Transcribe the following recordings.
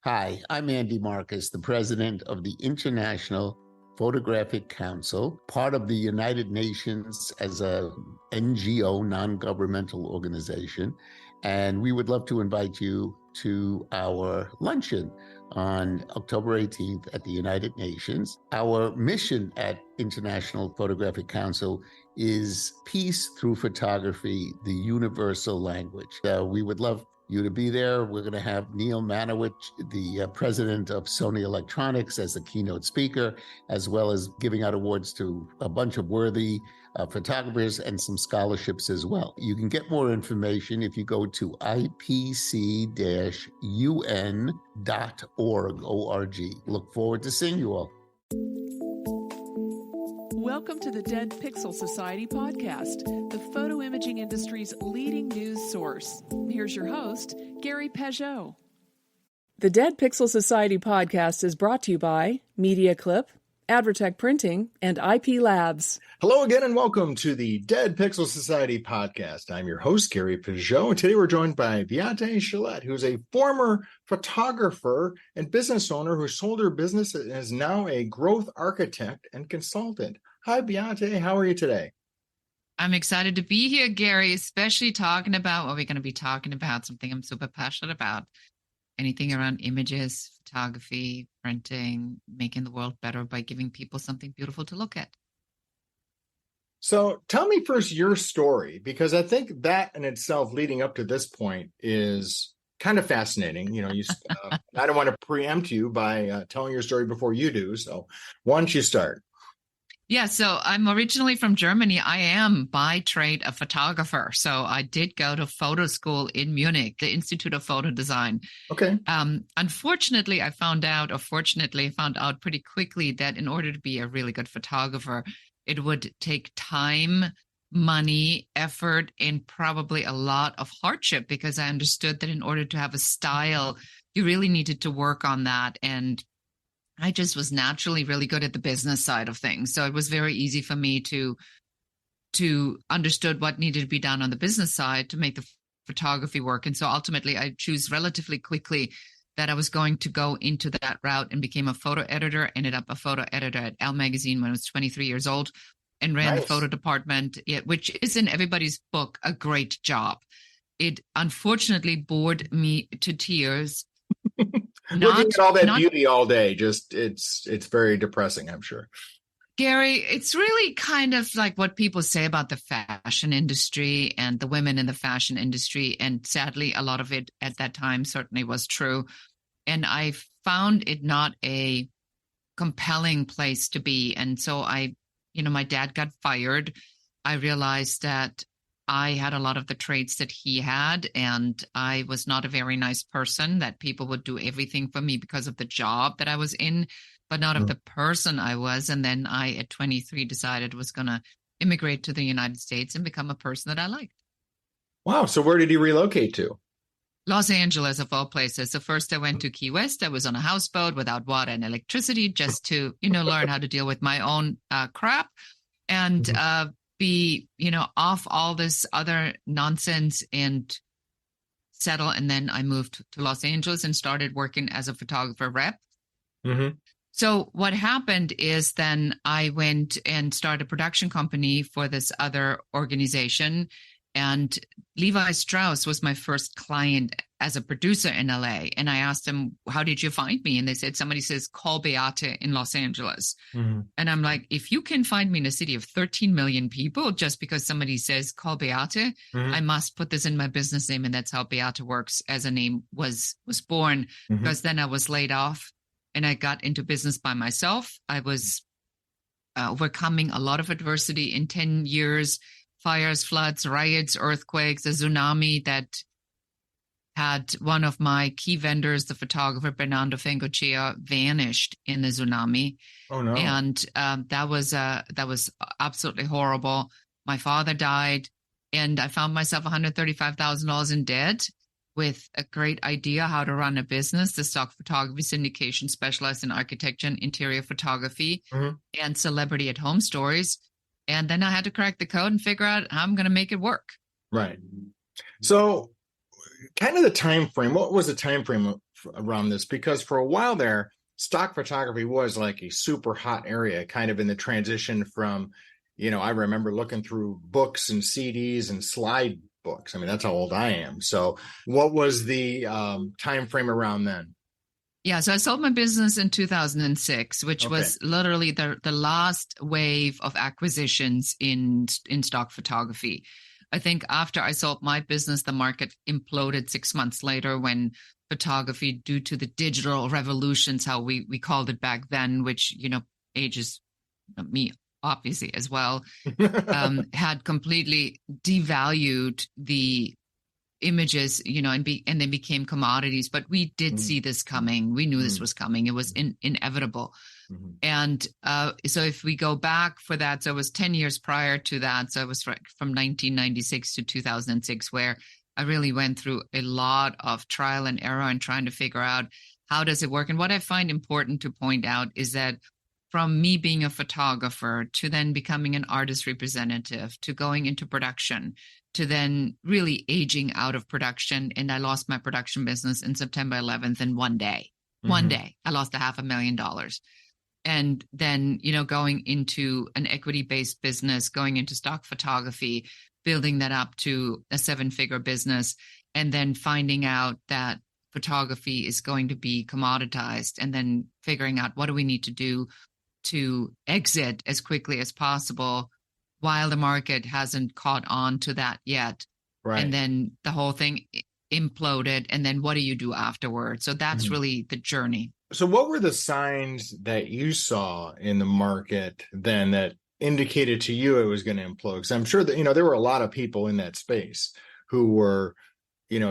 Hi, I'm Andy Marcus, the president of the International Photographic Council, part of the United Nations as a NGO, non-governmental organization. And we would love to invite you to our luncheon on October 18th at the United Nations. Our mission at International Photographic Council is peace through photography, the universal language. We would love you to be there. We're going to have Neil Manowich, the president of Sony Electronics, as the keynote speaker, as well as giving out awards to a bunch of worthy photographers and some scholarships as well. You can get more information if you go to ipc-un.org. Look forward to seeing you all. Welcome to the Dead Pixel Society podcast, the photo imaging industry's leading news source. Here's your host, Gary Pageau. The Dead Pixel Society podcast is brought to you by Media Clip, Advertech Printing, and IP Labs. Hello again and welcome to the Dead Pixel Society podcast. I'm your host, Gary Pageau, and today we're joined by Beate Chelette, who's a former photographer and business owner who sold her business and is now a growth architect and consultant. Hi, Beate. How are you today? I'm excited to be here, Gary, especially talking about what we're going to be talking about, something I'm super passionate about. Anything around images, photography, printing, making the world better by giving people something beautiful to look at. So tell me first your story, because I think that in itself leading up to this point is kind of fascinating. You know, I don't want to preempt you by telling your story before you do. So why don't you start? Yeah, so I'm originally from Germany. I am by trade a photographer. So I did go to photo school in Munich, the Institute of Photo Design. Okay. Unfortunately, I found out pretty quickly that in order to be a really good photographer, it would take time, money, effort, and probably a lot of hardship, because I understood that in order to have a style, you really needed to work on that. And I just was naturally really good at the business side of things. So it was very easy for me to understood what needed to be done on the business side to make the photography work. And so ultimately I chose relatively quickly that I was going to go into that route and became a photo editor, ended up a photo editor at Elle Magazine when I was 23 years old and ran the photo department, which is in everybody's book a great job. It unfortunately bored me to tears. Looking at all that beauty all day, just it's very depressing, I'm sure. Gary, it's really kind of like what people say about the fashion industry and the women in the fashion industry. And sadly, a lot of it at that time certainly was true. And I found it not a compelling place to be. And so my dad got fired. I realized that I had a lot of the traits that he had, and I was not a very nice person, that people would do everything for me because of the job that I was in, but not of the person I was. And then I, at 23, decided was going to immigrate to the United States and become a person that I liked. Wow. So where did you relocate to? Los Angeles, of all places. So first I went to Key West. I was on a houseboat without water and electricity just to, learn how to deal with my own crap and be, off all this other nonsense and settle. And then I moved to Los Angeles and started working as a photographer rep. Mm-hmm. So what happened is then I went and started a production company for this other organization. And Levi Strauss was my first client as a producer in LA. And I asked them, how did you find me? And they said, somebody says, call Beate in Los Angeles. Mm-hmm. And I'm like, if you can find me in a city of 13 million people, just because somebody says, call Beate, I must put this in my business name. And that's how Beate Works as a name was born, because then I was laid off and I got into business by myself. I was overcoming a lot of adversity in 10 years. Fires, floods, riots, earthquakes, a tsunami that had one of my key vendors, the photographer Bernardo Fengochea, vanished in the tsunami. Oh no! And that was absolutely horrible. My father died, and I found myself $135,000 in debt, with a great idea how to run a business, the stock photography syndication specialized in architecture and interior photography and celebrity at home stories. And then I had to crack the code and figure out how I'm going to make it work. Right. So kind of the time frame, what was the time frame around this, because for a while there, stock photography was like a super hot area, kind of in the transition from, I remember looking through books and CDs and slide books. I mean, that's how old I am. So what was the time frame around then? Yeah, so I sold my business in 2006, which was literally the last wave of acquisitions in stock photography. I think after I sold my business, the market imploded 6 months later when photography, due to the digital revolutions, how we called it back then, which, ages me obviously as well, had completely devalued the images, and then became commodities. But we did see this coming. We knew this was coming. It was inevitable. And so if we go back for that, so it was 10 years prior to that. So it was from 1996 to 2006, where I really went through a lot of trial and error and trying to figure out how does it work. And what I find important to point out is that from me being a photographer to then becoming an artist representative to going into production to then really aging out of production. And I lost my production business in September 11th in one day. One day, I lost $500,000. And then, going into an equity-based business, going into stock photography, building that up to a 7-figure business, and then finding out that photography is going to be commoditized, and then figuring out what do we need to do to exit as quickly as possible while the market hasn't caught on to that yet. Right. And then the whole thing imploded. And then what do you do afterwards? So that's really the journey. So what were the signs that you saw in the market then that indicated to you it was going to implode? Because I'm sure that, there were a lot of people in that space who were,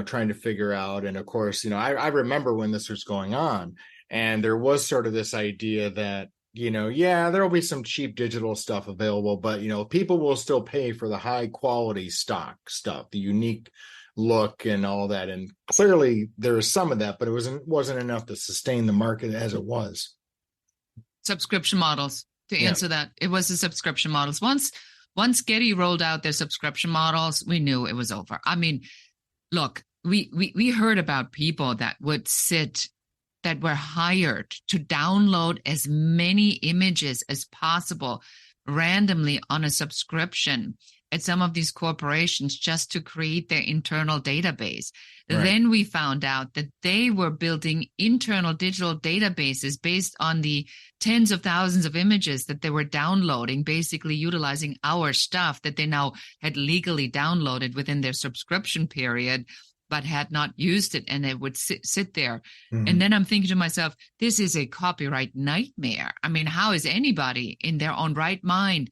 trying to figure out. And of course, I remember when this was going on, and there was sort of this idea that, there will be some cheap digital stuff available, but, people will still pay for the high quality stock stuff, the unique look and all that. And clearly there is some of that, but it wasn't enough to sustain the market as it was. Subscription models. To answer that, it was the subscription models. Once Getty rolled out their subscription models, we knew it was over. I mean, look, we heard about people that were hired to download as many images as possible randomly on a subscription at some of these corporations just to create their internal database. Right. Then we found out that they were building internal digital databases based on the tens of thousands of images that they were downloading, basically utilizing our stuff that they now had legally downloaded within their subscription period, but had not used it, and it would sit there. And then I'm thinking to myself, this is a copyright nightmare. I mean, how is anybody in their own right mind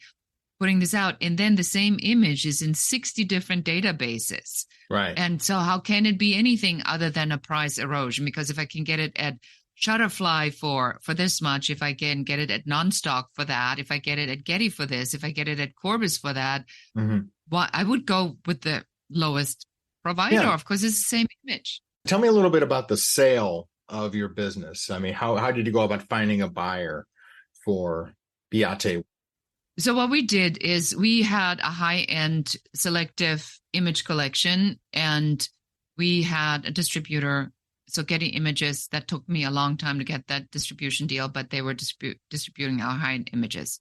putting this out? And then the same image is in 60 different databases. Right. And so how can it be anything other than a price erosion? Because if I can get it at Shutterfly for this much, if I can get it at Nonstock for that, if I get it at Getty for this, if I get it at Corbis for that, well, I would go with the lowest provider. Of course, it's the same image. Tell me a little bit about the sale of your business. I mean, how did you go about finding a buyer for Beate? So what we did is we had a high-end selective image collection, and we had a distributor. So Getty Images, that took me a long time to get that distribution deal, but they were distributing our high-end images.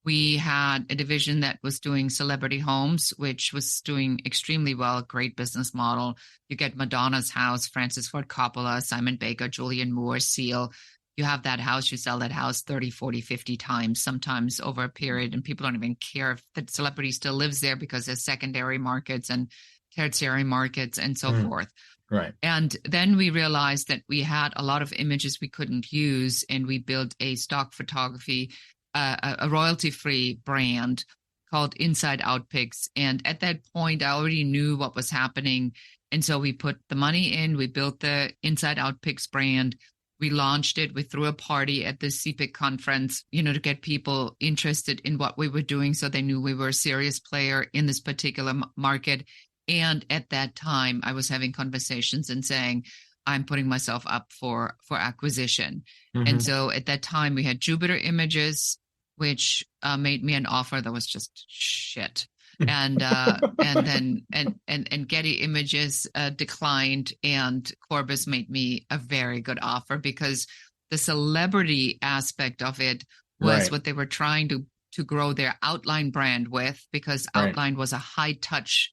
We had a division that was doing celebrity homes, which was doing extremely well, great business model. You get Madonna's house, Francis Ford Coppola, Simon Baker, Julianne Moore, Seal. You have that house, you sell that house 30, 40, 50 times, sometimes over a period, and people don't even care if the celebrity still lives there because there's secondary markets and tertiary markets and so forth. Right. And then we realized that we had a lot of images we couldn't use, and we built a stock photography a royalty-free brand called Inside Out Pics. And at that point, I already knew what was happening. And so we put the money in, we built the Inside Out Pics brand. We launched it. We threw a party at the CPIC conference, to get people interested in what we were doing so they knew we were a serious player in this particular market. And at that time, I was having conversations and saying, I'm putting myself up for acquisition. And so at that time, we had Jupiter Images, which made me an offer that was just shit. and then Getty Images declined, and Corbis made me a very good offer because the celebrity aspect of it was what they were trying to grow their Outline brand with, because Outline was a high touch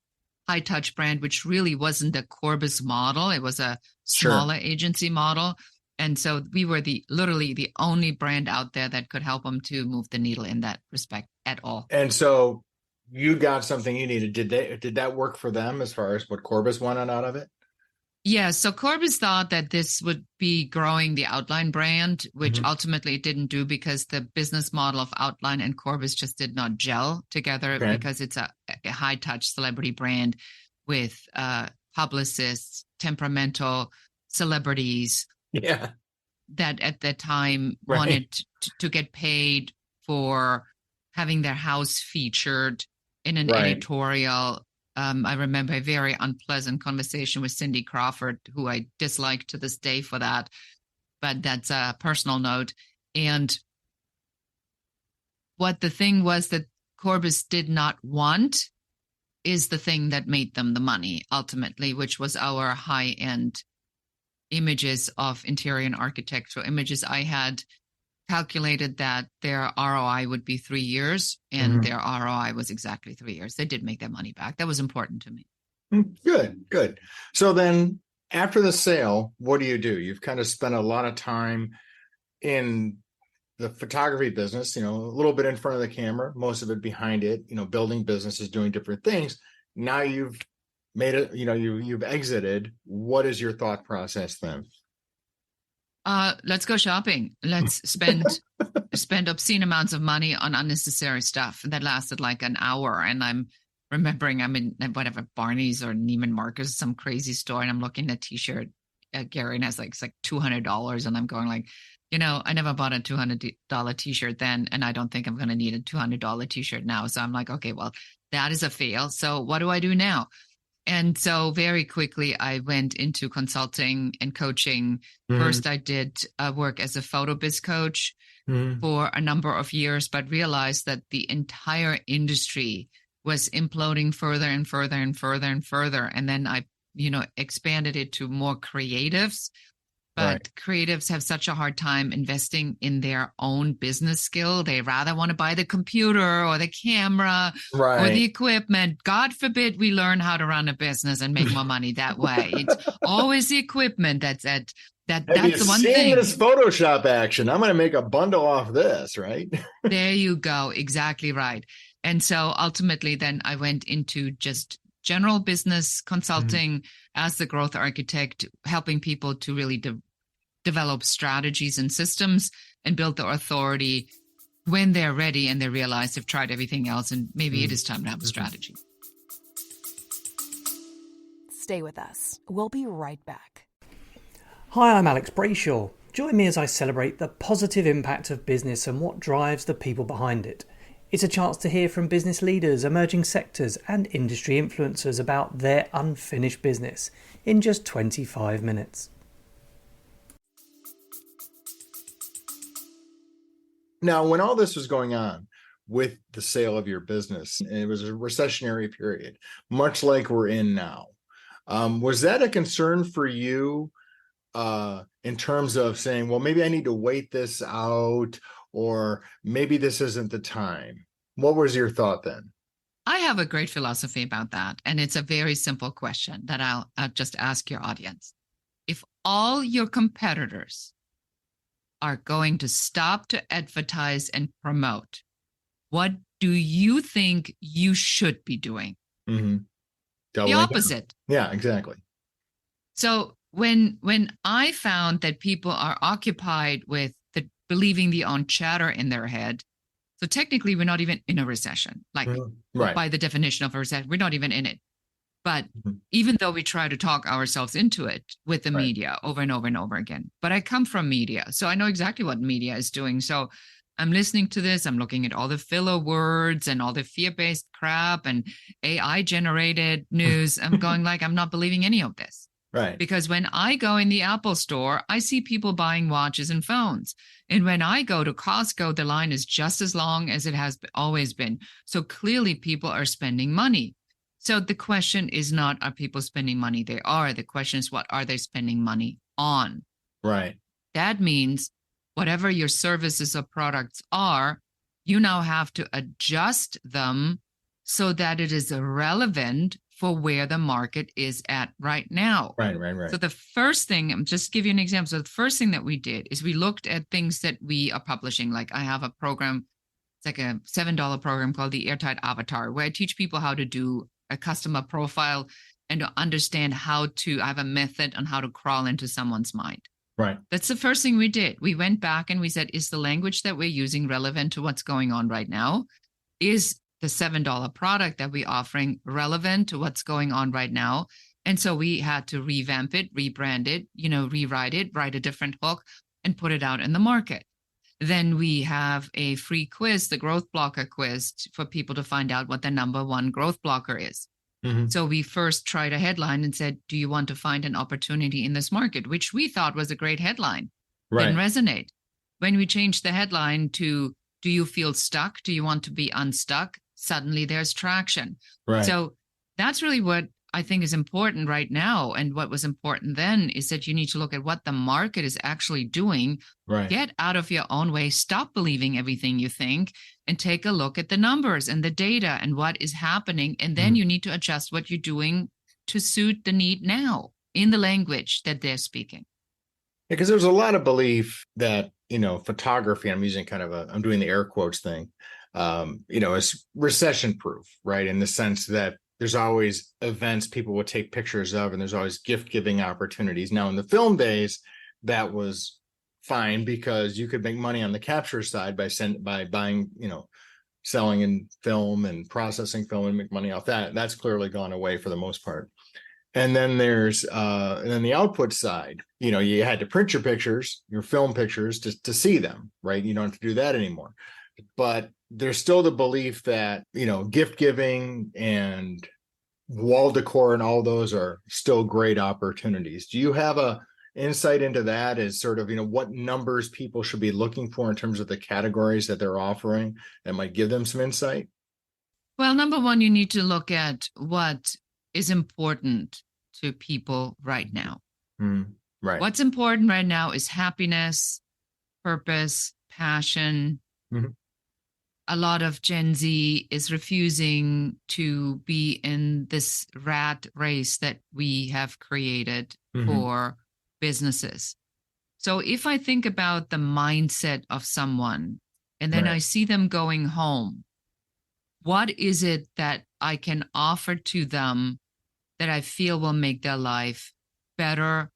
brand, which really wasn't a Corbis model. It was a smaller agency model. And so we were literally the only brand out there that could help them to move the needle in that respect at all. And so you got something you needed. Did that work for them as far as what Corbis wanted out of it? Yeah. So Corbis thought that this would be growing the Outline brand, which ultimately it didn't do, because the business model of Outline and Corbis just did not gel together, because it's a high touch celebrity brand with publicists, temperamental celebrities. Yeah. That at that time wanted to get paid for having their house featured in an editorial. I remember a very unpleasant conversation with Cindy Crawford, who I dislike to this day for that, but that's a personal note. And what the thing was that Corbis did not want is the thing that made them the money ultimately, which was our high-end images of interior and architectural images. I had calculated that their ROI would be 3 years, and their ROI was exactly 3 years. They did make their money back. That was important to me. Good. So then after the sale, what do? You've kind of spent a lot of time in the photography business, a little bit in front of the camera, most of it behind it, building businesses, doing different things. Now you've made it, you've exited. What is your thought process then? Let's go shopping. Let's spend obscene amounts of money on unnecessary stuff. That lasted like an hour. And I'm remembering I'm in whatever Barney's or Neiman Marcus, some crazy store, and I'm looking at a t-shirt Gary, and it's like $200. And I'm going like, I never bought a $200 t-shirt then, and I don't think I'm going to need a $200 t-shirt now. So I'm like, okay, well, that is a fail. So what do I do now? And so very quickly, I went into consulting and coaching. First, I did work as a photo biz coach for a number of years, but realized that the entire industry was imploding further and further and further and further. And then I, expanded it to more creatives. But creatives have such a hard time investing in their own business skill. They rather want to buy the computer or the camera or the equipment. God forbid we learn how to run a business and make more money that way. It's always the equipment that's the one thing. This Photoshop action, I'm going to make a bundle off this, right? There you go. Exactly right. And so ultimately then I went into just general business consulting as the growth architect, helping people to really develop strategies and systems and build their authority when they're ready and they realize they've tried everything else and maybe it is time to have a strategy. Stay with us. We'll be right back. Hi, I'm Alex Brayshaw. Join me as I celebrate the positive impact of business and what drives the people behind it. It's a chance to hear from business leaders, emerging sectors and industry influencers about their unfinished business in just 25 minutes. Now, when all this was going on with the sale of your business, it was a recessionary period, much like we're in now. Was that a concern for you in terms of saying, well, maybe I need to wait this out, or maybe this isn't the time? What was your thought then? I have a great philosophy about that. And it's a very simple question that I'll just ask your audience. If all your competitors are going to stop to advertise and promote, what do you think you should be doing? The opposite. Yeah, exactly. So when I found that people are occupied with believing the own chatter in their head, so technically we're not even in a recession, like by the definition of a recession, we're not even in it. But even though we try to talk ourselves into it with the media over and over and over again, but I come from media, so I know exactly what media is doing. So I'm listening to this, I'm looking at all the filler words and all the fear-based crap and AI generated news. I'm going like, I'm not believing any of this. Right. Because when I go in the Apple store, I see people buying watches and phones. And when I go to Costco, the line is just as long as it has always been. So clearly people are spending money. So the question is not, are people spending money? They are. The question is, what are they spending money on? Right. That means whatever your services or products are, you now have to adjust them so that it is relevant for where the market is at right now. Right. So the first thing, I'm just give you an example. So the first thing that we did is we looked at things that we are publishing. Like I have a program, it's like a $7 program called the Airtide Avatar, where I teach people how to do a customer profile and to understand I have a method on how to crawl into someone's mind. Right. That's the first thing we did. We went back and we said, is the language that we're using relevant to what's going on right now? Is the $7 product that we're offering relevant to what's going on right now? And so we had to revamp it, rebrand it, rewrite it, write a different hook and put it out in the market. Then we have a free quiz, the growth blocker quiz, for people to find out what the number one growth blocker is. Mm-hmm. So we first tried a headline and said, do you want to find an opportunity in this market? Which we thought was a great headline. Right. Didn't resonate. When we changed the headline to, do you feel stuck? Do you want to be unstuck? Suddenly there's traction. Right. So that's really what I think is important right now. And what was important then is that you need to look at what the market is actually doing. Right. Get out of your own way. Stop believing everything you think and take a look at the numbers and the data and what is happening. And then you need to adjust what you're doing to suit the need now in the language that they're speaking. Because there's a lot of belief that, photography, I'm using I'm doing the air quotes thing, is recession proof, right? In the sense that there's always events people would take pictures of, and there's always gift giving opportunities. Now, in the film days, that was fine because you could make money on the capture side by buying, selling in film and processing film and make money off that. That's clearly gone away for the most part. And then there's the output side. You had to print your pictures, your film pictures, to see them, right? You don't have to do that anymore. But there's still the belief that, gift giving and wall decor and all those are still great opportunities. Do you have a insight into that as sort of, what numbers people should be looking for in terms of the categories that they're offering that might give them some insight? Well, number one, you need to look at what is important to people right now. Right. What's important right now is happiness, purpose, passion. Mm-hmm. A lot of Gen Z is refusing to be in this rat race that we have created for businesses. So if I think about the mindset of someone and then I see them going home, what is it that I can offer to them that I feel will make their life better,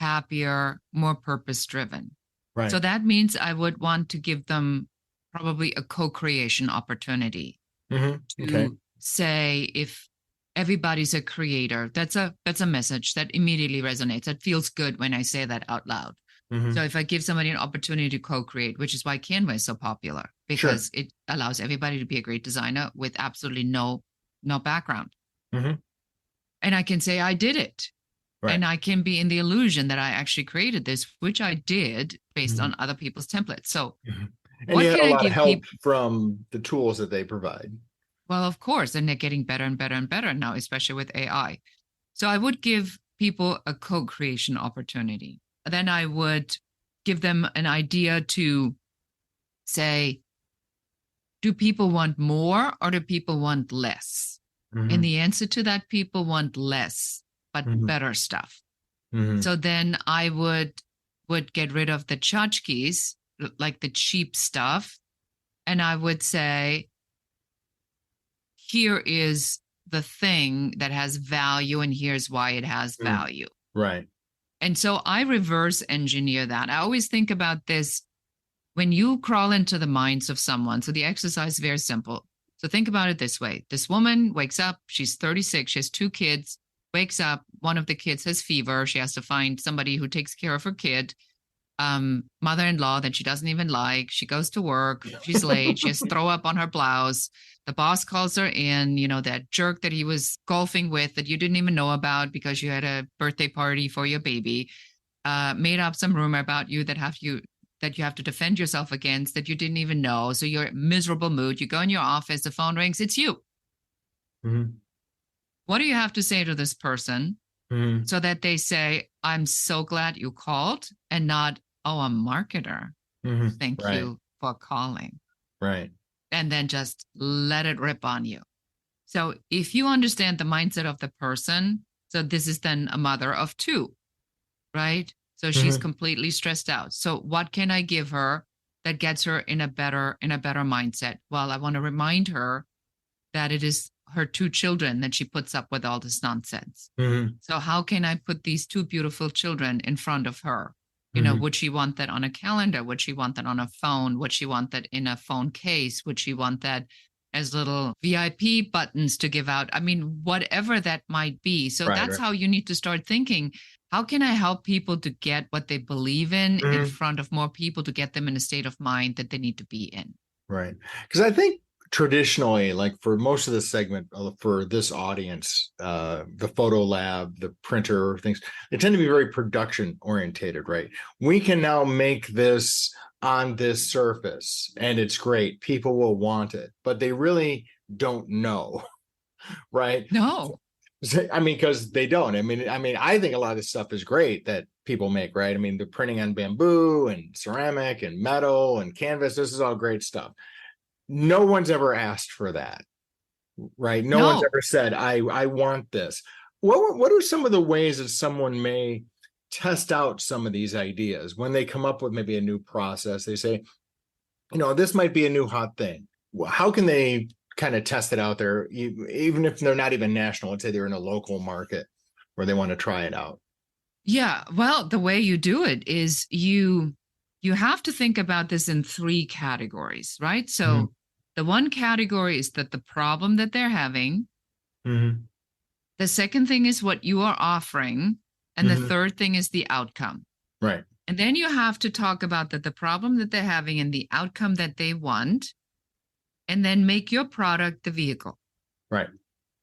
happier, more purpose-driven? Right. So that means I would want to give them probably a co-creation opportunity to say, if everybody's a creator, that's a message that immediately resonates. That feels good when I say that out loud. So if I give somebody an opportunity to co-create, which is why Canva is so popular, because it allows everybody to be a great designer with absolutely no background. And I can say I did it. Right. And I can be in the illusion that I actually created this, which I did based on other people's templates. So and you had a lot of help from the tools that they provide. Well, of course, and they're getting better and better and better now, especially with AI. So I would give people a co-creation opportunity. Then I would give them an idea to say, do people want more or do people want less? And the answer to that, people want less, but better stuff. So then I would get rid of the tchotchkes, like the cheap stuff. And I would say, here is the thing that has value and here's why it has value. Right. And so I reverse engineer that. I always think about this when you crawl into the minds of someone. So the exercise is very simple. So think about it this way. This woman wakes up, she's 36, she has 2 kids, wakes up, one of the kids has fever. She has to find somebody who takes care of her kid. mother-in-law that she doesn't even like. She goes to work, she's late, she has to throw up on her blouse. The boss calls her in, that jerk that he was golfing with that you didn't even know about because you had a birthday party for your baby, made up some rumor about you that you have to defend yourself against that you didn't even know. So you're in miserable mood. You go in your office, the phone rings, it's you. Mm-hmm. What do you have to say to this person so that they say, I'm so glad you called, and not, oh, I'm a marketer. Thank you for calling. Right. And then just let it rip on you. So if you understand the mindset of the person, so this is then a mother of two, right? So she's completely stressed out. So what can I give her that gets her in a better mindset? Well, I want to remind her that it is her two children that she puts up with all this nonsense. So how can I put these two beautiful children in front of her? Would she want that on a calendar? Would she want that on a phone? Would she want that in a phone case? Would she want that as little VIP buttons to give out? I mean, whatever that might be. So that's how you need to start thinking. How can I help people to get what they believe in front of more people, to get them in a state of mind that they need to be in? Right. Because I think traditionally, like for most of the segment for this audience, the photo lab, the printer things, they tend to be very production orientated, right? We can now make this on this surface and it's great. People will want it, but they really don't know, right? No. I mean, because they don't. I mean, I think a lot of this stuff is great that people make, right? I mean, the printing on bamboo and ceramic and metal and canvas, this is all great stuff. No one's ever asked for that, right? No one's ever said, I want this. What are some of the ways that someone may test out some of these ideas when they come up with maybe a new process? They say, this might be a new hot thing. How can they kind of test it out there, even if they're not even national? Let's say they're in a local market where they want to try it out. Yeah, well, the way you do it is you have to think about this in three categories, right? So the one category is that the problem that they're having. The second thing is what you are offering. And the third thing is the outcome. Right. And then you have to talk about the problem that they're having and the outcome that they want, and then make your product the vehicle. Right.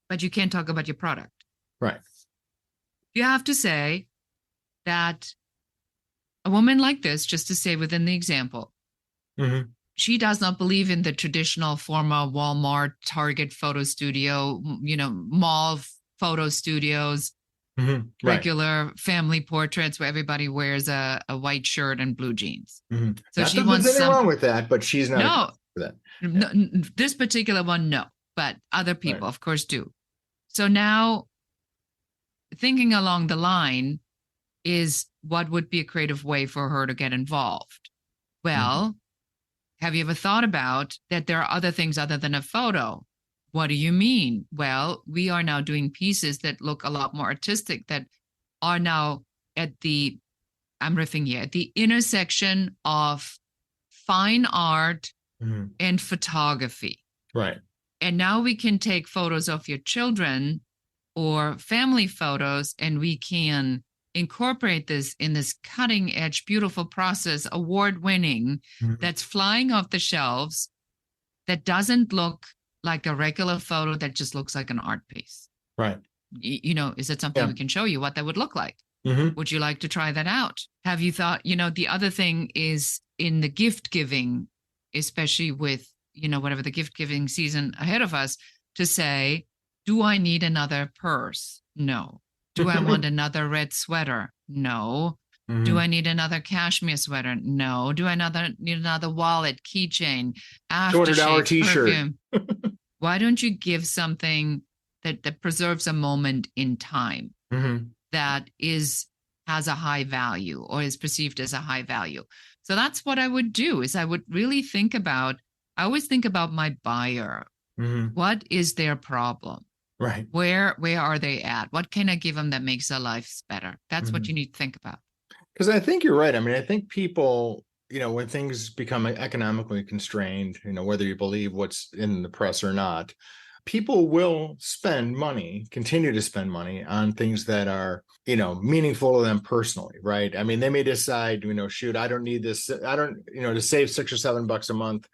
But you can't talk about your product. Right. You have to say that a woman like this, just to say within the example, she does not believe in the traditional former Walmart, Target photo studio, mall photo studios, regular family portraits where everybody wears a white shirt and blue jeans. So she wants nothing wrong with that, but she's not for that. No, this particular one, no, but other people, of course, do. So now thinking along the line is what would be a creative way for her to get involved? Well, have you ever thought about that there are other things other than a photo? What do you mean? Well, we are now doing pieces that look a lot more artistic, that are now at the intersection of fine art and photography. Right. And now we can take photos of your children or family photos, and we can incorporate this in this cutting edge, beautiful process, award-winning, that's flying off the shelves, that doesn't look like a regular photo, that just looks like an art piece. Right. Is it something we can show you what that would look like? Would you like to try that out? Have you thought, the other thing is in the gift giving, especially with, whatever the gift giving season ahead of us, to say, do I need another purse? No. Do I want another red sweater? No. Do I need another cashmere sweater? No. Do I need another wallet, keychain, aftershave, t-shirt? Perfume? Why don't you give something that preserves a moment in time that has a high value or is perceived as a high value? So that's what I would do, is I would really I always think about my buyer. What is their problem? Right. Where are they at? What can I give them that makes their lives better? That's what you need to think about. Because I think you're right. I mean, I think people, when things become economically constrained, whether you believe what's in the press or not, people will spend money, continue to spend money on things that are, meaningful to them personally, right? I mean, they may decide, shoot, I don't need this. I don't, to save $6 or $7 a month.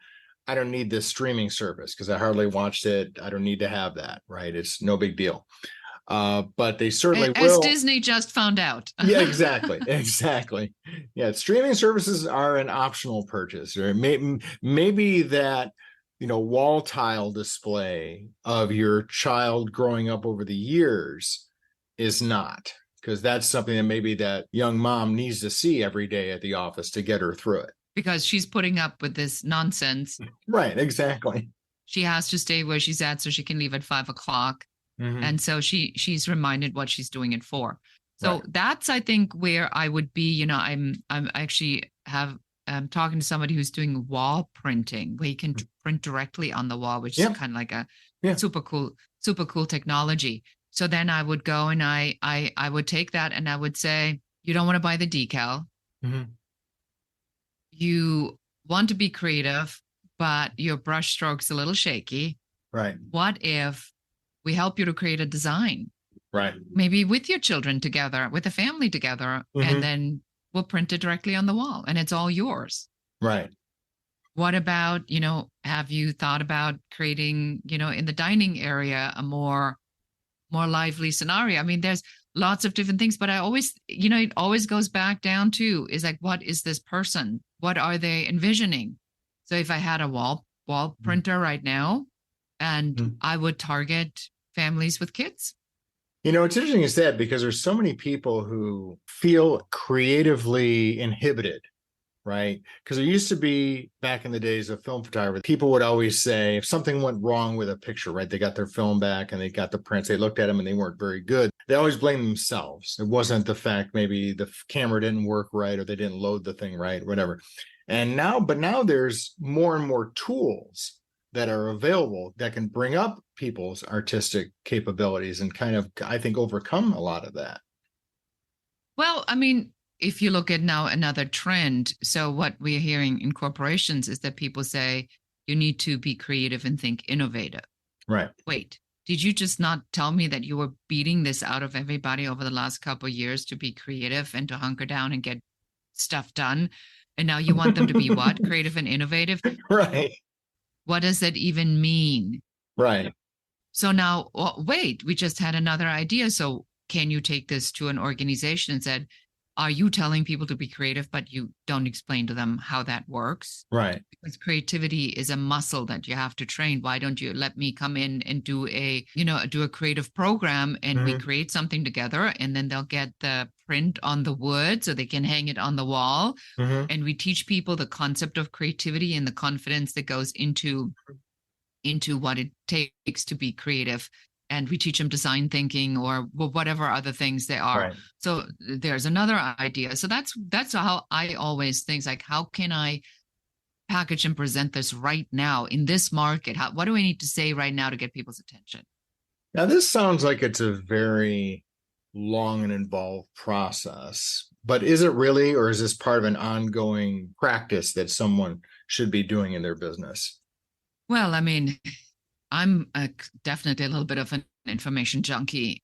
I don't need this streaming service because I hardly watched it. I don't need to have that, right? It's no big deal. But they certainly as will. Disney just found out. Yeah, exactly. Yeah, streaming services are an optional purchase. Or maybe that, wall tile display of your child growing up over the years is not, because that's something that maybe that young mom needs to see every day at the office to get her through it. Because she's putting up with this nonsense. Right, exactly. She has to stay where she's at so she can leave at 5 o'clock. Mm-hmm. And so she's reminded what she's doing it for. So Right. that's, I think, where I would be. I'm actually I'm talking to somebody who's doing wall printing, where you can print directly on the wall, which is kind of like a super cool technology. So then I would go and I would take that and I would say, you don't want to buy the decal. Mm-hmm. You want to be creative, but your brush stroke's a little shaky. Right. What if we help you to create a design? Right. Maybe with your children together, with the family together, and then we'll print it directly on the wall and it's all yours. Right. What about, have you thought about creating, in the dining area, a more lively scenario? I mean, there's lots of different things, but I always, it always goes back down to is like, what is this person? What are they envisioning? So if I had a wall printer right now, and I would target families with kids. It's interesting you said, because there's so many people who feel creatively inhibited, right? Because there used to be, back in the days of film photography, people would always say if something went wrong with a picture, right? They got their film back and they got the prints, they looked at them and they weren't very good. They always blame themselves. It wasn't the fact maybe the camera didn't work right or they didn't load the thing right, whatever. But now there's more and more tools that are available that can bring up people's artistic capabilities and kind of, I think, overcome a lot of that. Well, I mean, if you look at now another trend, so what we're hearing in corporations is that people say you need to be creative and think innovative. Right. Wait, did you just not tell me that you were beating this out of everybody over the last couple of years to be creative and to hunker down and get stuff done? And now you want them to be what? Creative and innovative? Right. What does that even mean? Right. So now, wait, we just had another idea. So can you take this to an organization and said, are you telling people to be creative, but you don't explain to them how that works? Right. Because creativity is a muscle that you have to train. Why don't you let me come in and do a creative program and we create something together, and then they'll get the print on the wood so they can hang it on the wall. And we teach people the concept of creativity and the confidence that goes into what it takes to be creative. And we teach them design thinking or whatever other things they are. Right. So there's another idea. So that's how I always think, like, how can I package and present this right now in this market? What do I need to say right now to get people's attention? Now, this sounds like it's a very long and involved process, but is it really, or is this part of an ongoing practice that someone should be doing in their business? Well, I mean, I'm definitely a little bit of an information junkie.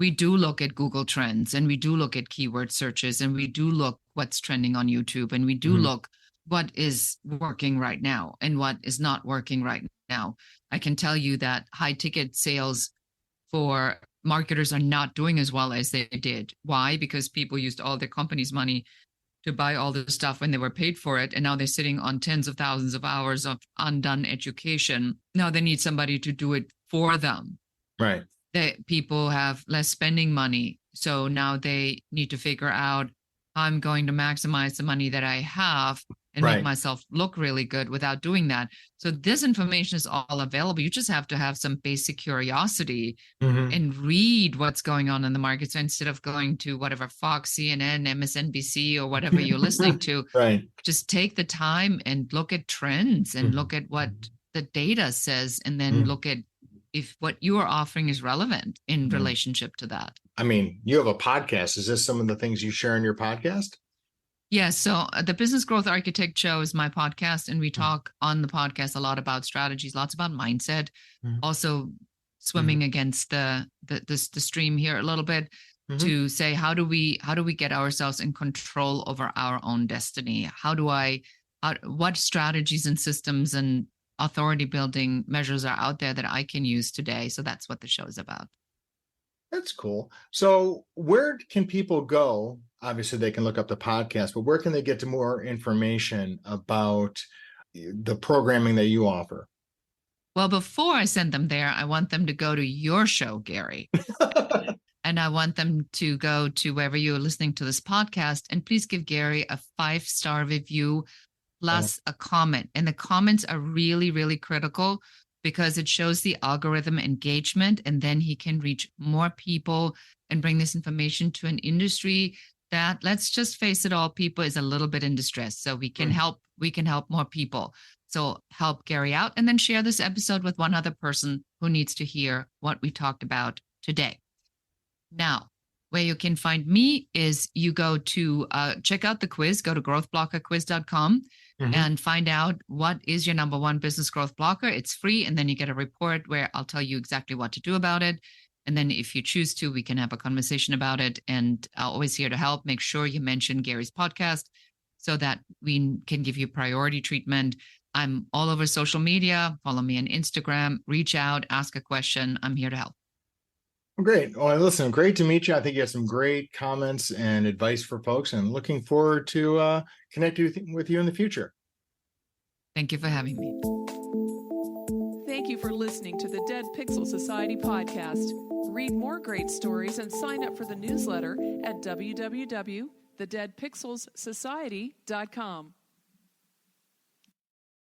We do look at Google Trends, and we do look at keyword searches, and we do look what's trending on YouTube, and we do look what is working right now and what is not working right now. I can tell you that high ticket sales for marketers are not doing as well as they did. Why? Because people used all their company's money to buy all the stuff when they were paid for it. And now they're sitting on tens of thousands of hours of undone education. Now they need somebody to do it for them. Right. People have less spending money. So now they need to figure out how I'm going to maximize the money that I have and make myself look really good without doing that. So this information is all available. You just have to have some basic curiosity and read what's going on in the market. So instead of going to whatever Fox, CNN, MSNBC, or whatever you're listening to, just take the time and look at trends and look at what the data says, and then look at if what you are offering is relevant in relationship to that. I mean, you have a podcast. Is this some of the things you share in your podcast? Yeah, so the Business Growth Architect Show is my podcast, and we talk on the podcast a lot about strategies, lots about mindset, also swimming against the stream here a little bit to say how do we get ourselves in control over our own destiny? What strategies and systems and authority building measures are out there that I can use today? So that's what the show is about. That's cool. So where can people go? Obviously, they can look up the podcast, but where can they get to more information about the programming that you offer? Well, before I send them there, I want them to go to your show, Gary. And I want them to go to wherever you're listening to this podcast, and please give Gary a 5-star review plus a comment. And the comments are really, really critical because it shows the algorithm engagement, and then he can reach more people and bring this information to an industry that, let's just face it all, people is a little bit in distress. So we can help more people. So help Gary out, and then share this episode with one other person who needs to hear what we talked about today. Now, where you can find me is you go to check out the quiz, go to growthblockerquiz.com and find out what is your number one business growth blocker. It's free. And then you get a report where I'll tell you exactly what to do about it. And then if you choose to, we can have a conversation about it. And I'm always here to help. Make sure you mention Gary's podcast so that we can give you priority treatment. I'm all over social media. Follow me on Instagram, reach out, ask a question. I'm here to help. Great. Well, listen, great to meet you. I think you have some great comments and advice for folks, and looking forward to connecting with you in the future. Thank you for having me. Thank you for listening to the Dead Pixel Society podcast. Read more great stories and sign up for the newsletter at www.thedeadpixelssociety.com.